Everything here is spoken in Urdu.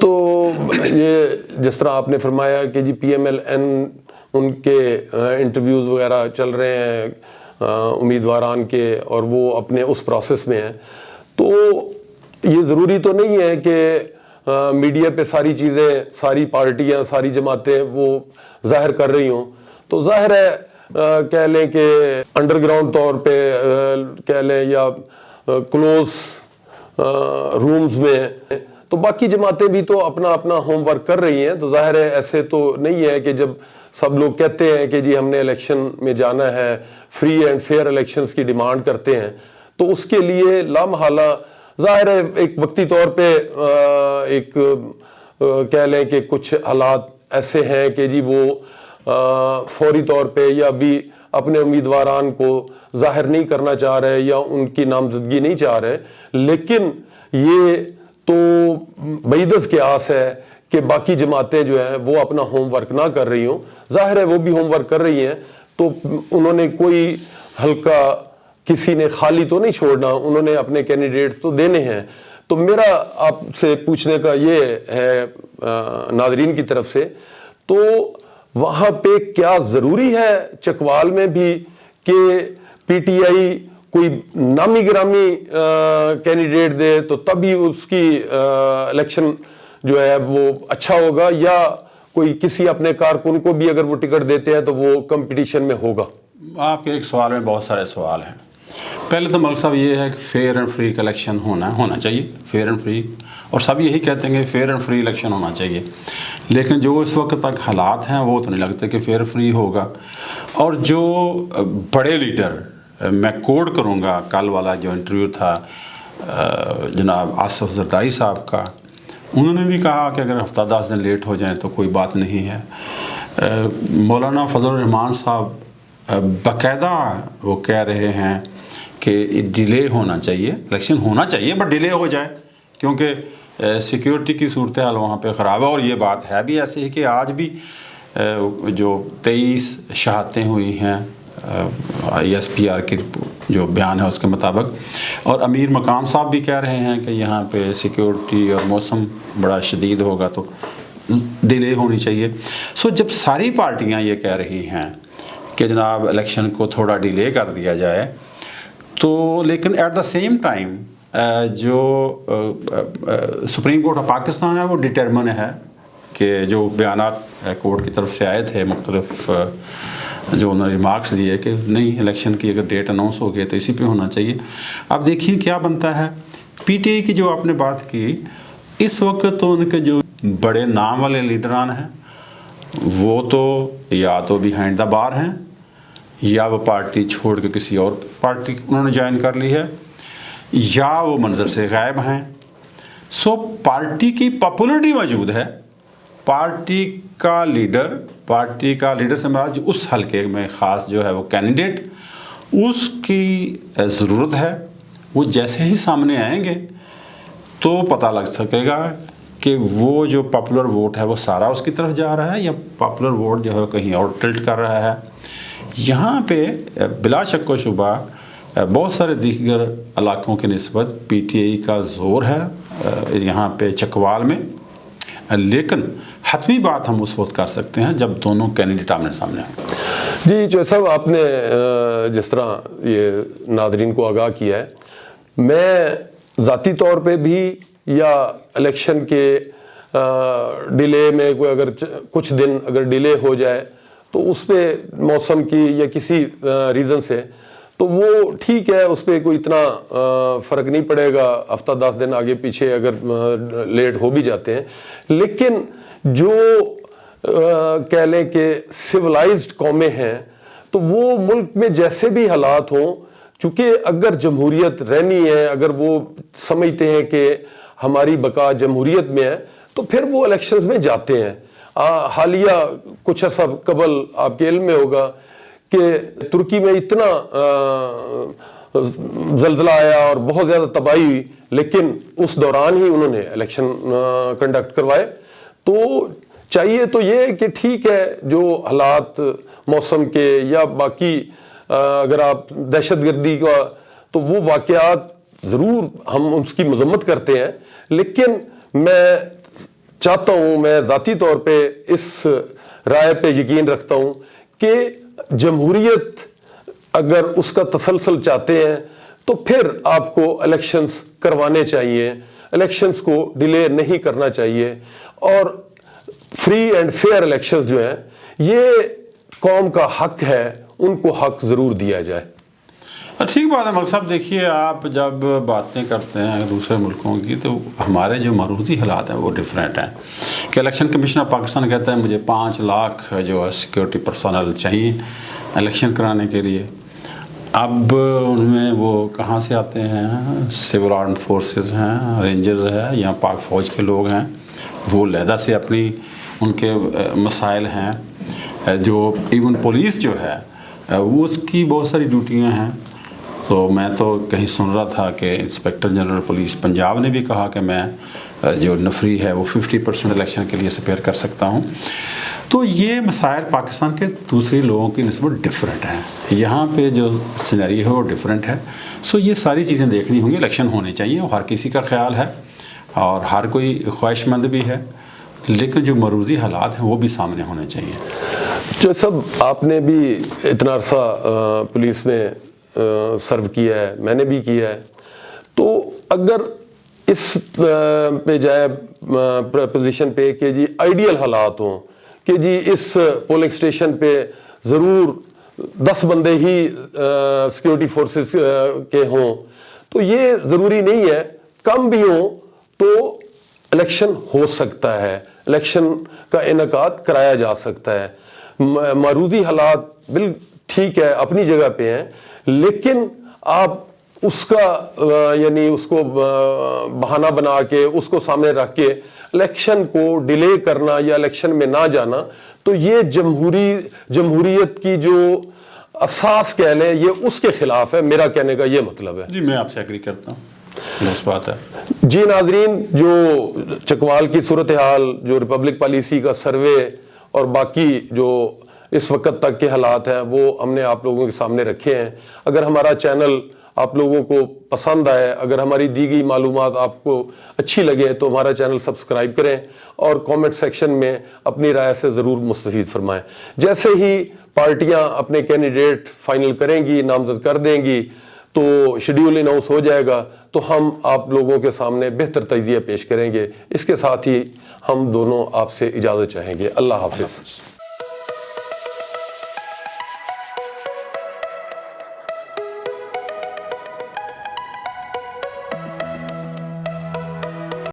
تو یہ جس طرح آپ نے فرمایا کہ جی پی ایم ایل این ان کے انٹرویوز وغیرہ چل رہے ہیں امیدواران کے، اور وہ اپنے اس پروسیس میں ہیں، تو یہ ضروری تو نہیں ہے کہ میڈیا پہ ساری چیزیں، ساری پارٹیاں، ساری جماعتیں وہ ظاہر کر رہی ہوں. تو ظاہر ہے کہہ لیں کہ انڈر گراؤنڈ طور پہ کہہ لیں یا کلوز رومز میں، تو باقی جماعتیں بھی تو اپنا اپنا ہوم ورک کر رہی ہیں. تو ظاہر ہے ایسے تو نہیں ہے کہ جب سب لوگ کہتے ہیں کہ جی ہم نے الیکشن میں جانا ہے، فری اینڈ فیئر الیکشنز کی ڈیمانڈ کرتے ہیں، تو اس کے لیے لامحالہ ظاہر ہے ایک وقتی طور پہ ایک کہہ لیں کہ کچھ حالات ایسے ہیں کہ جی وہ فوری طور پہ یا بھی اپنے امیدواران کو ظاہر نہیں کرنا چاہ رہے یا ان کی نامزدگی نہیں چاہ رہے. لیکن یہ تو بعیدز کے آس ہے کہ باقی جماعتیں جو ہیں وہ اپنا ہوم ورک نہ کر رہی ہوں. ظاہر ہے وہ بھی ہوم ورک کر رہی ہیں، تو انہوں نے کوئی حلقہ کسی نے خالی تو نہیں چھوڑنا، انہوں نے اپنے کینڈیڈیٹس تو دینے ہیں. تو میرا آپ سے پوچھنے کا یہ ہے ناظرین کی طرف سے، تو وہاں پہ کیا ضروری ہے چکوال میں بھی کہ پی ٹی آئی کوئی نامی گرامی کینڈیڈیٹ دے تو تبھی اس کی الیکشن جو ہے وہ اچھا ہوگا، یا کوئی کسی اپنے کارکن کو بھی اگر وہ ٹکٹ دیتے ہیں تو وہ کمپٹیشن میں ہوگا؟ آپ کے ایک سوال میں بہت سارے سوال ہیں. پہلے تو ملک صاحب یہ ہے کہ فیئر اینڈ فری کا الیکشن ہونا چاہیے، فیئر اینڈ فری، اور سب یہی کہتے ہیں کہ فیئر اینڈ فری الیکشن ہونا چاہیے. لیکن جو اس وقت تک حالات ہیں وہ تو نہیں لگتے کہ فیئر فری ہوگا. اور جو بڑے لیڈر، میں کوڈ کروں گا کل والا جو انٹرویو تھا جناب آصف زرداری صاحب کا، انہوں نے بھی کہا کہ اگر ہفتہ 10 دن لیٹ ہو جائیں تو کوئی بات نہیں ہے. مولانا فضل الرحمان صاحب باقاعدہ وہ کہہ رہے ہیں کہ ڈیلے ہونا چاہیے، الیکشن ہونا چاہیے بٹ ڈیلے ہو جائے، کیونکہ سیکیورٹی کی صورتحال وہاں پہ خراب ہے. اور یہ بات ہے بھی ایسے ہی کہ آج بھی جو 23 شہادتیں ہوئی ہیں ایس پی آر کی جو بیان ہے اس کے مطابق، اور امیر مقام صاحب بھی کہہ رہے ہیں کہ یہاں پہ سیکیورٹی اور موسم بڑا شدید ہوگا تو ڈیلے ہونی چاہیے. سو جب ساری پارٹیاں یہ کہہ رہی ہیں کہ جناب الیکشن کو تھوڑا ڈیلے کر دیا جائے، تو لیکن ایٹ دا سیم ٹائم جو سپریم کورٹ آف پاکستان ہے وہ ڈٹرمن ہے کہ جو بیانات کورٹ کی طرف سے آئے تھے، مختلف جو انہوں نے ریمارکس دیے کہ نہیں الیکشن کی اگر ڈیٹ اناؤنس ہو گئی تو اسی پہ ہونا چاہیے. اب دیکھیے کیا بنتا ہے. پی ٹی آئی کی جو آپ نے بات کی، اس وقت تو ان کے جو بڑے نام والے لیڈران ہیں وہ تو یا تو بیہائنڈ دا بار ہیں، یا وہ پارٹی چھوڑ کے کسی اور پارٹی انہوں نے جوائن کر لی ہے، یا وہ منظر سے غائب ہیں. سو پارٹی کی پاپولرٹی موجود ہے، پارٹی کا لیڈر سے مراد جو اس حلقے میں خاص جو ہے وہ کینڈیڈیٹ، اس کی ضرورت ہے. وہ جیسے ہی سامنے آئیں گے تو پتہ لگ سکے گا کہ وہ جو پاپولر ووٹ ہے وہ سارا اس کی طرف جا رہا ہے یا پاپولر ووٹ جو ہے کہیں اور ٹلٹ کر رہا ہے. یہاں پہ بلا شک و شبہ بہت سارے دیگر علاقوں کی نسبت پی ٹی آئی کا زور ہے یہاں پہ چکوال میں. لیکن حتمی بات ہم اس وقت کر سکتے ہیں جب دونوں کینڈیڈیٹ آمنے سامنے ہیں. جی چوہے صاحب، آپ نے جس طرح یہ ناظرین کو آگاہ کیا ہے، میں ذاتی طور پہ بھی یا الیکشن کے ڈیلے میں کوئی اگر کچھ دن اگر ڈیلے ہو جائے تو اس پہ موسم کی یا کسی ریزن سے تو وہ ٹھیک ہے، اس پہ کوئی اتنا فرق نہیں پڑے گا، ہفتہ 10 دن آگے پیچھے اگر لیٹ ہو بھی جاتے ہیں. لیکن جو کہہ لیں کہ سویلائزڈ قومیں ہیں تو وہ ملک میں جیسے بھی حالات ہوں، چونکہ اگر جمہوریت رہنی ہے، اگر وہ سمجھتے ہیں کہ ہماری بقا جمہوریت میں ہے تو پھر وہ الیکشنز میں جاتے ہیں. حالیہ کچھ عرصہ قبل آپ کے علم میں ہوگا کہ ترکی میں اتنا زلزلہ آیا اور بہت زیادہ تباہی ہوئی، لیکن اس دوران ہی انہوں نے الیکشن کنڈکٹ کروائے. تو چاہیے تو یہ کہ ٹھیک ہے جو حالات موسم کے یا باقی اگر آپ دہشت گردی کا، تو وہ واقعات ضرور ہم اس کی مذمت کرتے ہیں، لیکن میں چاہتا ہوں, میں ذاتی طور پہ اس رائے پہ یقین رکھتا ہوں کہ جمہوریت اگر اس کا تسلسل چاہتے ہیں تو پھر آپ کو الیکشنز کروانے چاہیے, الیکشنز کو ڈیلے نہیں کرنا چاہیے, اور فری اینڈ فیئر الیکشنز جو ہیں یہ قوم کا حق ہے, ان کو حق ضرور دیا جائے. ٹھیک بات ہے ملک صاحب. دیکھیے آپ جب باتیں کرتے ہیں دوسرے ملکوں کی تو ہمارے جو معروضی حالات ہیں وہ ڈیفرنٹ ہیں. کہ الیکشن کمیشن آف پاکستان کہتا ہے مجھے 5 لاکھ جو ہے سیکورٹی پرسنل چاہیے الیکشن کرانے کے لیے. اب ان میں وہ کہاں سے آتے ہیں؟ سول آرمڈ فورسز ہیں, رینجرز ہیں یا پاک فوج کے لوگ ہیں, وہ علیحدہ سے اپنی ان کے مسائل ہیں. جو ایون پولیس جو ہے وہ اس کی بہت ساری ڈیوٹیاں ہیں. تو میں تو کہیں سن رہا تھا کہ انسپیکٹر جنرل پولیس پنجاب نے بھی کہا کہ میں جو نفری ہے وہ 50% الیکشن کے لیے سپیئر کر سکتا ہوں. تو یہ مسائل پاکستان کے دوسرے لوگوں کی نسبت ڈفرینٹ ہیں. یہاں پہ جو سینیریو ہے وہ ڈفرینٹ ہے. سو یہ ساری چیزیں دیکھنی ہوں گی. الیکشن ہونے چاہیے, وہ ہر کسی کا خیال ہے اور ہر کوئی خواہش مند بھی ہے, لیکن جو معروضی حالات ہیں وہ بھی سامنے ہونے چاہیے. جو سب آپ نے بھی اتنا عرصہ پولیس میں سرو کیا ہے, میں نے بھی کیا ہے, تو اگر اس پہ جائے پوزیشن پہ کہ جی آئیڈیل حالات ہوں کہ جی اس پولنگ اسٹیشن پہ ضرور 10 بندے ہی سیکورٹی فورسز کے ہوں, تو یہ ضروری نہیں ہے. کم بھی ہوں تو الیکشن ہو سکتا ہے, الیکشن کا انعقاد کرایا جا سکتا ہے. معروضی حالات ٹھیک ہے اپنی جگہ پہ ہیں, لیکن آپ اس کا یعنی اس کو بہانہ بنا کے اس کو سامنے رکھ کے الیکشن کو ڈیلے کرنا یا الیکشن میں نہ جانا, تو یہ جمہوریت کی جو اساس کہہ لیں یہ اس کے خلاف ہے. میرا کہنے کا یہ مطلب ہے. جی میں آپ سے ایگری کرتا ہوں, درست بات ہے. جی ناظرین, جو چکوال کی صورتحال, جو ریپبلک پالیسی کا سروے اور باقی جو اس وقت تک کے حالات ہیں وہ ہم نے آپ لوگوں کے سامنے رکھے ہیں. اگر ہمارا چینل آپ لوگوں کو پسند آئے, اگر ہماری دی گئی معلومات آپ کو اچھی لگے تو ہمارا چینل سبسکرائب کریں اور کامنٹ سیکشن میں اپنی رائے سے ضرور مستفید فرمائیں. جیسے ہی پارٹیاں اپنے کینڈیڈیٹ فائنل کریں گی, نامزد کر دیں گی, تو شیڈیول اناؤنس ہو جائے گا, تو ہم آپ لوگوں کے سامنے بہتر تجزیہ پیش کریں گے. اس کے ساتھ ہی ہم دونوں آپ سے اجازت چاہیں گے. اللہ حافظ.